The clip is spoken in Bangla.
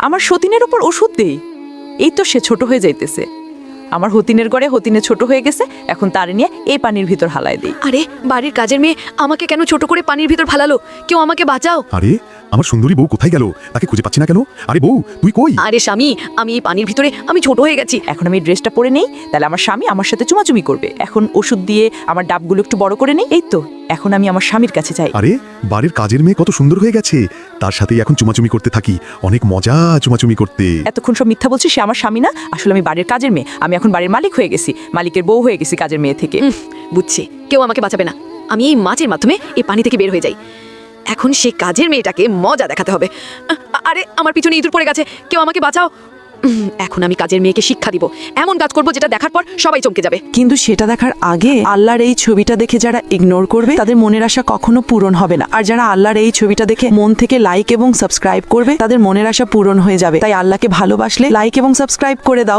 আমার সতীনের উপর ওষুধ দেই। এই তো সে ছোট হয়ে যাইতেছে। আমার হতিনের গড়ে হতিনে ছোট হয়ে গেছে, এখন তারে নিয়ে এই পানির ভিতর হালায় দিই। আরে বাড়ির কাজের মেয়ে আমাকে কেন ছোট করে পানির ভিতর ফালালো? কেউ আমাকে বাঁচাও। আরে আমার সুন্দরী বউ কোথায় গেল? তাকে খুঁজে পাচ্ছি না কেন? আরে বউ তুই কই? আরে স্বামী, আমি এই পানির ভিতরে আমি ছোট হয়ে গেছি। এখন আমি ড্রেসটা পরে নেই, তাহলে আমার স্বামী আমার সাথে চুমাচুমি করবে। এখন ওষুধ দিয়ে আমার ডাবগুলো একটু বড় করে নেই। এই তো এখন আমি আমার স্বামীর কাছে যাই। আরে বাড়ির কাজের মেয়ে কত সুন্দর হয়ে গেছে, তার সাথেই এখন চুমাচুমি করতে থাকি। অনেক মজা চুমাচুমি করতে। এতক্ষণ সব মিথ্যা বলছি, সে আমার স্বামী না, আসলে আমি বাড়ির কাজের মেয়ে। আমি এখন বাড়ির মালিক হয়ে গেছি, মালিকের বউ হয়ে গেছি কাজের মেয়ে থেকে। বুঝছি, কেউ আমাকে বাঁচাবে না। আমি এই মাছের মাধ্যমে এই পানি থেকে বের হয়ে যাই। এখন সেই কাজের মেয়েটাকে মজা দেখাতে হবে। আরে আমার পিছনে ইঁদুর পড়ে গেছে, কেউ আমাকে বাঁচাও। এখন আমি কাজের মেয়েকে শিক্ষা দিব, এমন কাজ করব যেটা দেখার পর সবাই চমকে যাবে। কিন্তু সেটা দেখার আগে আল্লাহর এই ছবিটা দেখে যারা ইগনোর করবে তাদের মনের আশা কখনো পূরণ হবে না। আর যারা আল্লাহর এই ছবিটা দেখে মন থেকে লাইক এবং সাবস্ক্রাইব করবে তাদের মনের আশা পূরণ হয়ে যাবে। তাই আল্লাহকে ভালোবাসলে লাইক এবং সাবস্ক্রাইব করে দাও।